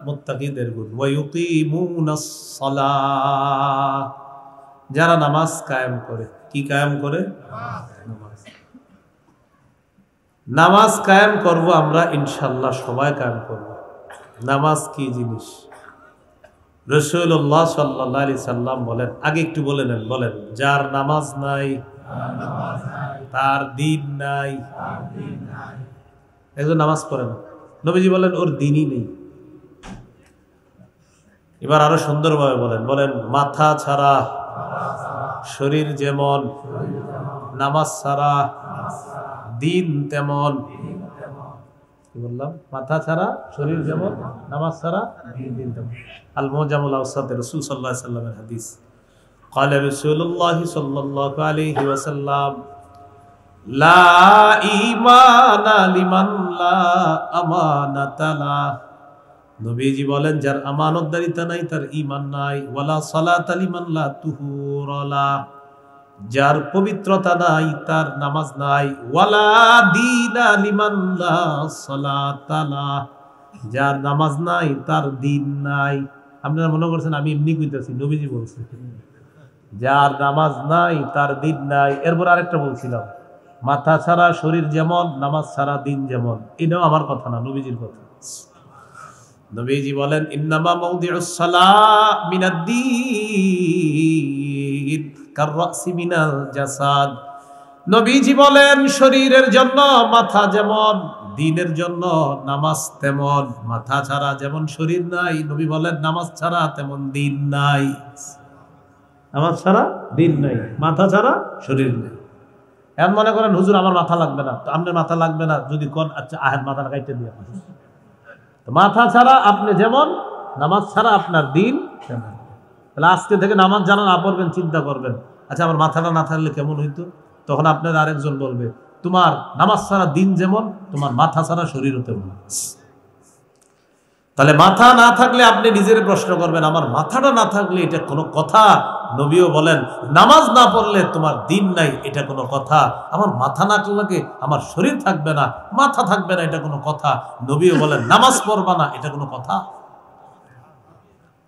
মুত্তাকিদের গুণ। ওয়া ইউকিমুনাস সালাহ, যারা নামাজ কায়েম করে। কি কায়েম করে? নামাজ। নামাজ কায়েম করব আমরা ইনশাআল্লাহ, সবাই কায়েম করব। নামাজ কি জিনিস? রাসূলুল্লাহ সাল্লাল্লাহু আলাইহি সাল্লাম বলেন, আগে একটু বলে নেন, বলেন, যার নামাজ নাই তার দিন নাই। একজন নামাজ পড়ে না, নবীজি বলেন ওর দিনই নেই। এবার আরো সুন্দরভাবে বলেন, বলেন, মাথা ছাড়া শরীর যেমন, নামাজ ছাড়া দিন তেমন। কি বললাম? মাথা ছাড়া শরীর যেমন, নামাজ ছাড়া দিন তেমন। আল মুজামুল আওসাতে রাসূল সাল্লাল্লাহু আলাইহি সাল্লামের হাদিস। قال رسول الله صلى الله عليه وسلم لا ঈমান লিমান লা আমানাতা লা। নবীজি বলেন, যার আমানতদারিতা নাই তার ঈমান নাই। ওয়ালা সালাতা লিমান লা তুহুর লা, যার পবিত্রতা নাই তার নামাজ নাই। ওয়ালা দীনা লিমান লা সালাতা লা, যার নামাজ নাই তার দিন নাই। আপনারা মনে করছেন আমি এমনি কইতাছি, নবীজি বলছেন যার নামাজ নাই তার দিন নাই। এরপর আরেকটা বলছিলাম, মাথা ছাড়া শরীর যেমন, নামাজ ছাড়া দিন যেমন। এটাও আমার কথা না, নবীজির কথা। নবীজি বলেন, ইন্নামা মাউদিউস সালাহ মিনাদ-দ্বীন কার-রাসি মিনাল জাসাদ। নবীজি বলেন, শরীরের জন্য মাথা যেমন, দিনের জন্য নামাজ তেমন। মাথা ছাড়া যেমন শরীর নাই, নবী বলেন নামাজ ছাড়া তেমন দিন নাই। নামাজ ছাড়া দিন নাই, মাথা ছাড়া শরীর নেই। এমন মনে করেন হুজুর আমার মাথা লাগবে না, তো আপনার মাথা লাগবে না যদি কোন, আচ্ছা আহের মাথাটা কাটতে দিয়ে। মাথা ছাড়া আপনি যেমন, নামাজ ছাড়া আপনার দিন তেমন। তাহলে আজকে থেকে নামাজ জানা না পড়বেন, চিন্তা করবেন, আচ্ছা আমার মাথাটা না থাকলে কেমন হইতো? তখন আপনার আরেকজন বলবে, তোমার নামাজ ছাড়া দিন যেমন, তোমার মাথা ছাড়া শরীরও তেমন। তাহলে মাথা না থাকলে আপনি নিজের প্রশ্ন করবেন, আমার মাথাটা না থাকলে এটা কোনো কথা? নবীও বলেন, নামাজ না পড়লে তোমার দিন নাই, এটা কোনো কথা? আমার মাথা না থাকলে আমার শরীর থাকবে না, মাথা থাকবে না, এটা কোনো কথা? নবীও বলেন নামাজ পড়বা না, এটা কোনো কথা?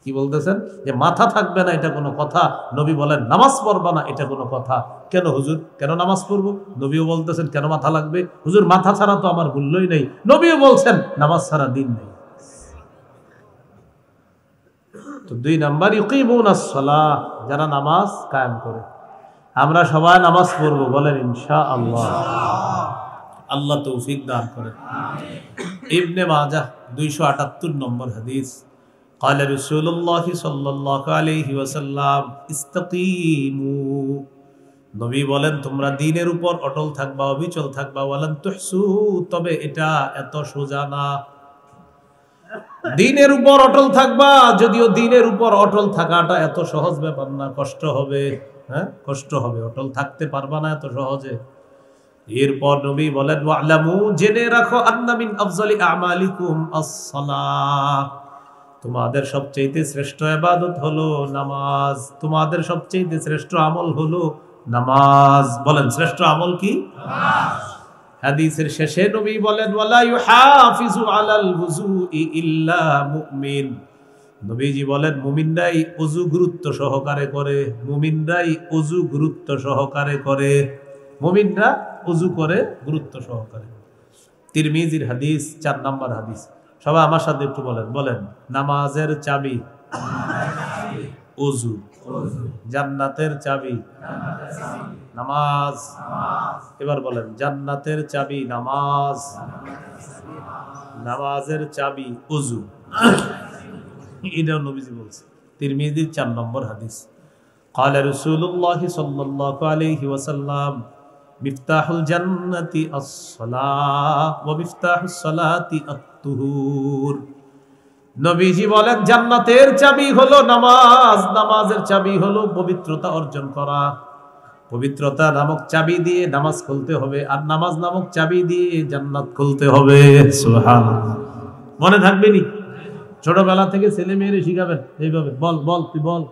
কি বলতেছেন? যে মাথা থাকবে না এটা কোনো কথা, নবী বলেন নামাজ পড়বা না, এটা কোনো কথা? কেন হুজুর, কেন নামাজ পড়বো? নবীও বলতেছেন কেন মাথা লাগবে? হুজুর মাথা ছাড়া তো আমার মূল্যই নেই। নবীও বলছেন নামাজ ছাড়া দিন নেই। তো 2 নাম্বার, ইউকিমুনাস সালাহ, যারা নামাজ কায়েম করে। আমরা সবাই নামাজ পড়বো, বলেন ইনশাআল্লাহ। আল্লাহ তৌফিক দান করেন। ইবনে মাজাহ 278 নম্বর হাদিস। قال رسول الله صلى الله عليه وسلم استقيموا, নবী বলেন তোমরা দ্বীনের উপর অটল থাকবা, অবিচল থাকবা। ওয়ালান তুহসু, তবে এটা এত সোজা না। দ্বীনের উপর অটল থাকবা, যদিও দ্বীনের উপর অটল থাকাটা এত সহজ ব্যাপার না, কষ্ট হবে। হ্যাঁ, কষ্ট হবে, অটল থাকতে পারবা না এত সহজে। এরপর নবী বলেন, ওয়ালামু, জেনে রাখো, আন্না মিন আফজালি আমালিকুম আস-সালাহ, তোমাদের সবচেয়ে শ্রেষ্ঠ ইবাদত হলো নামাজ। তোমাদের সবচেয়ে শ্রেষ্ঠ আমল হলো নামাজ। বলেন শ্রেষ্ঠ আমল কি? নামাজ। হাদিসের শেষে নবী বলেন, ওয়ালা ইউহাফিজু আলাল ওযুই ইল্লা মুমিন। নবীজি বলেন মুমিনরাই ওযু গুরুত্ব সহকারে করে। মুমিনরাই ওযু গুরুত্ব সহকারে করে। মুমিনরা ওযু করে গুরুত্ব সহকারে। তিরমিজির হাদিস, 4 নম্বর হাদিস। সবাই আমার সাথে একটু বলেন, বলেন, নামাজের চাবি ওযু, জান্নাতের চাবি নামাজ। এবার বলেন, জান্নাতের চাবি নামাজ, নামাজের চাবি ওযু। এটাও নবীজি বলছে, তিরমিজির 4 নম্বর হাদিস। قال رسول الله صلى الله عليه وسلم মিফতাহুল জান্নাতি আস-সালাহ ওয়া মিফতাহুস সালাতি আত-তুহুর। নবীজি বলেন জান্নাতের চাবি হলো নামাজ, নামাজের চাবি হলো পবিত্রতা অর্জন করা। পবিত্রতা নামক চাবি দিয়ে নামাজ খুলতে হবে, আর নামাজ নামক চাবি দিয়ে জান্নাত খুলতে হবে। সুবহানাল্লাহ। মনে থাকবে নি? ছোটবেলা থেকে ছেলে মেয়েরে শিখাবেন এইভাবে, বল বল তুই বল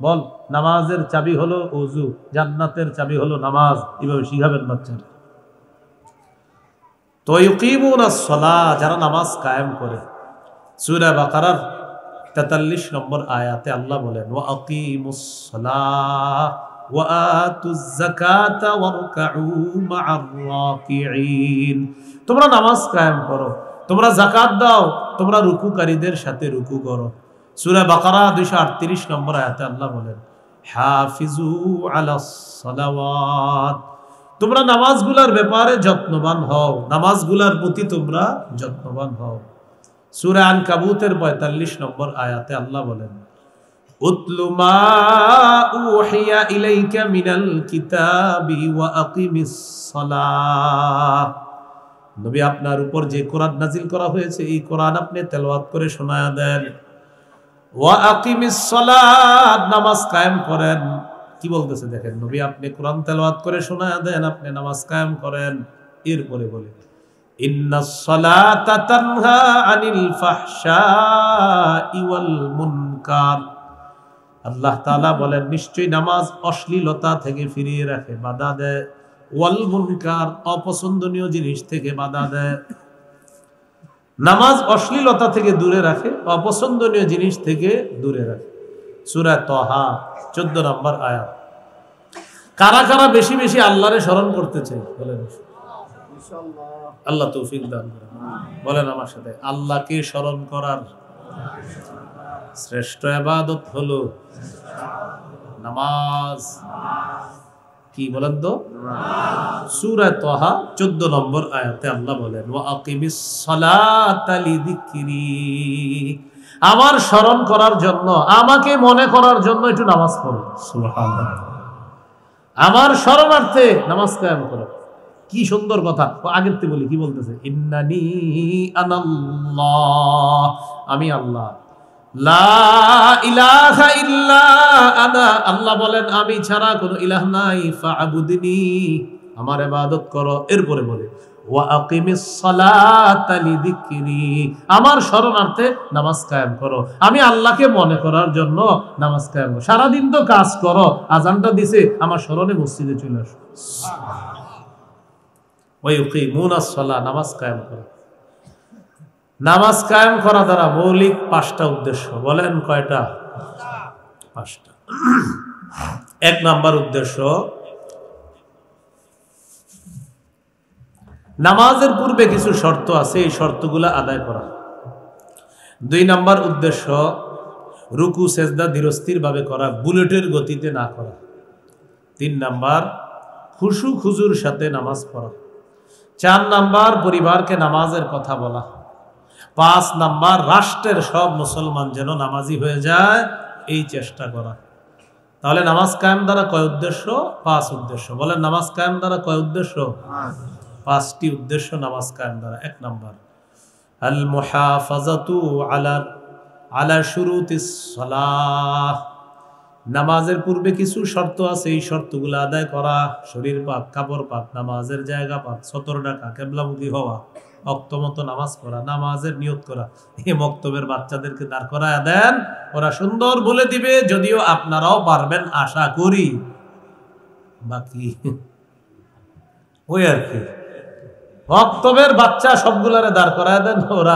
বল, নামাজের চাবি হলো ওযু, জান্নাতের চাবি হলো নামাজ। এইভাবে শিখাবেন বাচ্চারা। তো ইউকিমুনাস সালাহ, যারা নামাজ কায়েম করে। সূরা বাকারার 43 নম্বর আয়াতে আল্লাহ বলেন ওয়া আকিমুস সালাহ ওয়া আতুজ যাকাতা ওয়ারকাউ মা'আর রাকিঈন। তোমরা নামাজ কায়েম করো, তোমরা যাকাত দাও, তোমরা রুকুকারীদের সাথে রুকু করো। সূরা বাকারা 238 নম্বর আয়াতে আল্লাহ বলেন হাফিজু আলাস সালাওয়াত, তোমরা নামাজগুলোর ব্যাপারে যত্নবান হও, নামাজগুলোর প্রতি তোমরা যত্নবান হও। সূরা আনকাবুতের 45 নম্বর আয়াতে আল্লাহ বলেন উতলু মা উহিয়া ইলাইকা মিনাল কিতাবি ওয়া আকিমিস সালাহ। নবী আপনার উপর যে কোরআন নাজিল করা হয়েছে এই কোরআন আপনি তেলাওয়াত করে শোনায়া দেন। ওয়া আকিমিস সালাত, নামাজ কায়েম করেন। কি বলতেছে দেখেন, নবী আপনি কোরআন তেলাওয়াত করে শোনায়া দেন, আপনি নামাজ কায়েম করেন। এরপরে বলে ইন্নাস সালাতা তানহা আনিল ফাহশাই ওয়াল মুনকার। আল্লাহ তাআলা বলেন নিশ্চয়ই নামাজ অশ্লীলতা থেকে ফিরিয়ে রাখে, বাধা দেয়। ওয়াল মুনকার, অপছন্দনীয় জিনিস থেকে বাধা দেয়। নামাজ অশ্লীলতা থেকে দূরে রাখে, অপছন্দনীয় জিনিস থেকে দূরে রাখে। সূরা তাহা 14 নম্বর আয়াত। কারা কারা বেশি বেশি আল্লাহরে স্মরণ করতে চাই বলেন? আল্লাহ তৌফিক দান করেন। বলেন আমার সাথে, আল্লাহকে স্মরণ করার শ্রেষ্ঠ ইবাদত হলো নামাজ। কি বলেন তো? সূরা তাহা 14 নম্বর আয়াতে আল্লাহ বলেন ওয়া আকিমিস সালাতা লিযিকরি, আমার স্মরণ করার জন্য, আমাকে মনে করার জন্য একটু নামাজ পড়ো। সুবহানাল্লাহ, আমার স্মরণার্থে নামাজ কায়েম করো। কি সুন্দর কথা। আগের থেকে বলি, কি বলতেছে? ইন্নানি আনাল্লাহ, আমি আল্লাহ। লা ইলাহা ইল্লা আনা, আল্লাহ বলেন আমি ছাড়া কোনো ইলাহ নাই। ফা'বুদনি, আমার ইবাদত করো। এরপরে বলে ওয়া আকিমিস সালাতা লিযিকরি, আমার শরণার্থে নামাজ কায়েম করো। আমি আল্লাহকে মনে করার জন্য নামাজ কায়েম করো। সারা দিন তো কাজ করো, আজানটা দিছে, আমার স্মরণে মসজিদে চলে আসো। ওয়া ইউকিমুনাস সালাহ, নামাজ কায়েম করো। নামাজ কায়েম করা দ্বারা মৌলিক 5টা উদ্দেশ্য। বলেন কয়টা? 5টা। 1 নাম্বার উদ্দেশ্য, নামাজের পূর্বে কিছু শর্ত আছে, এই শর্তগুলো আদায় করা। 2 নাম্বার উদ্দেশ্য, রুকু সেজদা ধীরস্থির ভাবে করা, বুলেটের গতিতে না করা। 3 নাম্বার, খুশু খুজুর সাথে নামাজ পড়া। 4 নাম্বার, পরিবারকে নামাজের কথা বলা। 5 নাম্বার, রাষ্ট্রের সব মুসলমান যেন নামাজি হয়ে যায়, এই চেষ্টা করা। তাহলে নামাজ কায়েম দ্বারা কয় উদ্দেশ্য? 5 উদ্দেশ্য। বলেন নামাজ কায়েম দ্বারা কয় উদ্দেশ্য? 5টি উদ্দেশ্য নামাজ কায়েম দ্বারা। 1 নাম্বার, আল মুহাফাজাতু আলা শুরুতিস সালাহ, নামাজের পূর্বে কিছু শর্ত আছে, এই শর্তগুলো আদায় করা। শরীর পাক, কাপড় পাক, নামাজের জায়গা পাক, সতর ডাকা, কিবলামুখী হওয়া, ওয়াক্ত মতো নামাজ পড়া, নামাজের নিয়ত করা। এই মক্তবের বাচ্চাদেরকে দাঁড় করায় দেন, ওরা সুন্দর বলে দিবে, যদিও আপনারাও পারবেন আশা করি। বাকি ওই আর কি, মক্তবের বাচ্চা সবগুলারে দাঁড় করায় দেন, ওরা